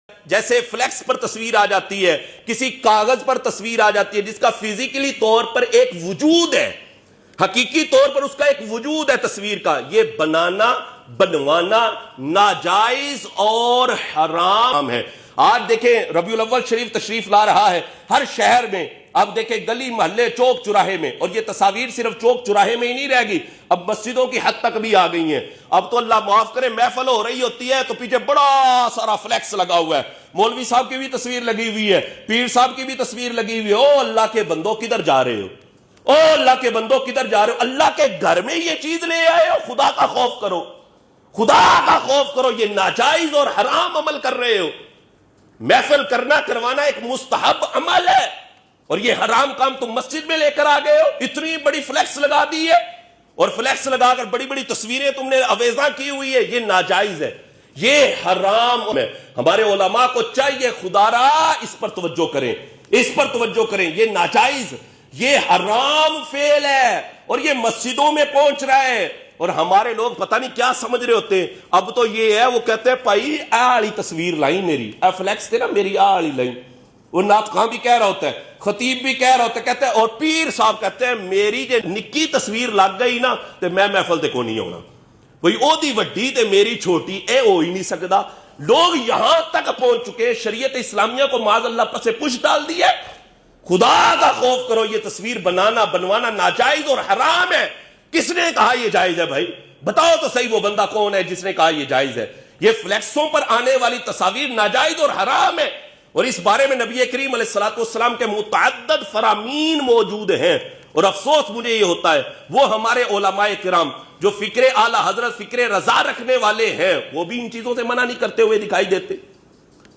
جیسے فلیکس پر تصویر آ جاتی ہے، کسی کاغذ پر تصویر آ جاتی ہے جس کا فزیکلی طور پر ایک وجود ہے، حقیقی طور پر اس کا ایک وجود ہے تصویر کا، یہ بنانا بنوانا ناجائز اور حرام ہے۔ آج دیکھیں ربیع الاول شریف تشریف لا رہا ہے، ہر شہر میں اب دیکھیں گلی محلے چوک چراہے میں، اور یہ تصاویر صرف چوک چراہے میں ہی نہیں رہ گئی، اب مسجدوں کی حد تک بھی آ گئی ہیں۔ اب تو اللہ معاف کرے محفل ہو رہی ہوتی ہے تو پیچھے بڑا سارا فلیکس لگا ہوا ہے، مولوی صاحب کی بھی تصویر لگی ہوئی ہے، پیر صاحب کی بھی تصویر لگی ہوئی ہے۔ او اللہ کے بندوں کدھر جا رہے ہو؟ او اللہ کے بندوں کدھر جا رہے ہو؟ اللہ کے گھر میں یہ چیز لے آئے ہو؟ خدا کا خوف کرو، خدا کا خوف کرو، یہ ناجائز اور حرام عمل کر رہے ہو۔ محفل کرنا کروانا ایک مستحب عمل ہے، اور یہ حرام کام تم مسجد میں لے کر آ گئے ہو۔ اتنی بڑی فلیکس لگا دی ہے، اور فلیکس لگا کر بڑی بڑی تصویریں تم نے اویزاں کی ہوئی ہے، یہ ناجائز ہے، یہ حرام ہے۔ ہمارے علماء کو چاہیے خدا را اس پر توجہ کریں، اس پر توجہ کریں، یہ ناجائز، یہ حرام فعل ہے، اور یہ مسجدوں میں پہنچ رہا ہے، اور ہمارے لوگ پتہ نہیں کیا سمجھ رہے ہوتے ہیں۔ اب تو یہ ہے، وہ کہتے ہیں بھائی آڑی تصویر لائیں میری، فلیکس تھے نا میری آڑی لائیں، وہ نعت خواں بھی کہہ رہا ہوتا ہے، خطیب بھی کہہ رہا ہوتا ہے، کہتے ہیں، اور پیر صاحب کہتے ہیں میری جو نکی تصویر لگ گئی نا تو میں محفل تے کو نہیں ہونا، وہی او دی وڈی تے میری چھوٹی اے ہو ہی نہیں سکتا۔ لوگ یہاں تک پہنچ چکے، شریعت اسلامیہ کو معاذ اللہ پر سے پش ڈال دی ہے۔ خدا کا خوف کرو، یہ تصویر بنانا بنوانا ناجائز اور حرام ہے۔ کس نے کہا یہ جائز ہے؟ بھائی بتاؤ تو صحیح وہ بندہ کون ہے جس نے کہا یہ جائز ہے؟ یہ فلیکسوں پر آنے والی تصاویر ناجائز اور حرام ہے، اور اس بارے میں نبی کریم علیہ الصلوۃ والسلام کے متعدد فرامین موجود ہیں، اور افسوس مجھے یہ ہوتا ہے وہ ہمارے علماء کرام جو فکر اعلی حضرت فکر رضا رکھنے والے ہیں وہ بھی ان چیزوں سے منع نہیں کرتے ہوئے دکھائی دیتے،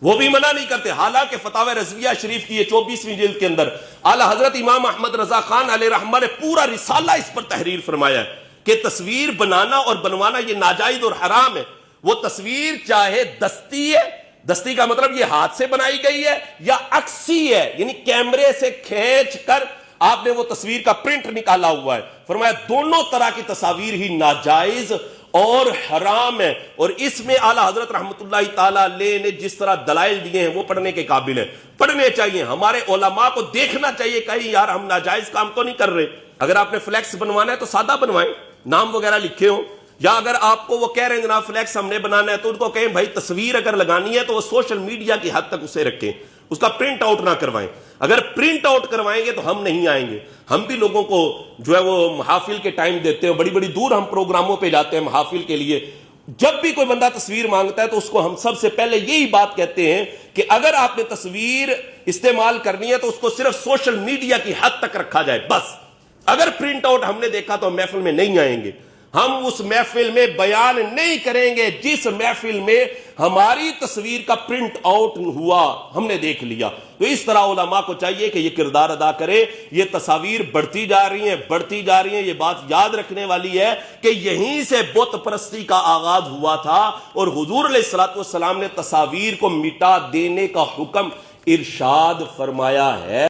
وہ بھی منع نہیں کرتے۔ حالانکہ فتاوی رضویہ شریف کی یہ 24ویں جلد کے اندر اعلی حضرت امام احمد رضا خان علیہ رحمہ نے پورا رسالہ اس پر تحریر فرمایا ہے کہ تصویر بنانا اور بنوانا یہ ناجائز اور حرام ہے۔ وہ تصویر چاہے دستی ہے، دستی کا مطلب یہ ہاتھ سے بنائی گئی ہے، یا عکسی ہے یعنی کیمرے سے کھینچ کر آپ نے وہ تصویر کا پرنٹ نکالا ہوا ہے، فرمایا دونوں طرح کی تصاویر ہی ناجائز اور حرام ہے۔ اور اس میں اعلیٰ حضرت رحمۃ اللہ تعالی علیہ نے جس طرح دلائل دیے ہیں وہ پڑھنے کے قابل ہیں، پڑھنے چاہیے۔ ہمارے علماء کو دیکھنا چاہیے کہیں یار ہم ناجائز کام تو نہیں کر رہے۔ اگر آپ نے فلیکس بنوانا ہے تو سادہ بنوائیں، نام وغیرہ لکھے ہوں، یا اگر آپ کو وہ کہہ رہے ہیں جناب فلیکس ہم نے بنانا ہے تو ان کو کہیں بھائی تصویر اگر لگانی ہے تو وہ سوشل میڈیا کی حد تک اسے رکھیں، اس کا پرنٹ آؤٹ نہ کروائیں۔ اگر پرنٹ آؤٹ کروائیں گے تو ہم نہیں آئیں گے۔ ہم بھی لوگوں کو جو ہے وہ محافل کے ٹائم دیتے ہیں، بڑی بڑی دور ہم پروگراموں پہ جاتے ہیں محافل کے لیے، جب بھی کوئی بندہ تصویر مانگتا ہے تو اس کو ہم سب سے پہلے یہی بات کہتے ہیں کہ اگر آپ نے تصویر استعمال کرنی ہے تو اس کو صرف سوشل میڈیا کی حد تک رکھا جائے بس۔ اگر پرنٹ آؤٹ ہم نے دیکھا تو ہم محفل میں نہیں آئیں گے، ہم اس محفل میں بیان نہیں کریں گے جس محفل میں ہماری تصویر کا پرنٹ آؤٹ ہوا ہم نے دیکھ لیا۔ تو اس طرح علماء کو چاہیے کہ یہ کردار ادا کرے۔ یہ تصاویر بڑھتی جا رہی ہیں، بڑھتی جا رہی ہیں، یہ بات یاد رکھنے والی ہے کہ یہیں سے بت پرستی کا آغاز ہوا تھا، اور حضور علیہ الصلوۃ والسلام نے تصاویر کو مٹا دینے کا حکم ارشاد فرمایا ہے۔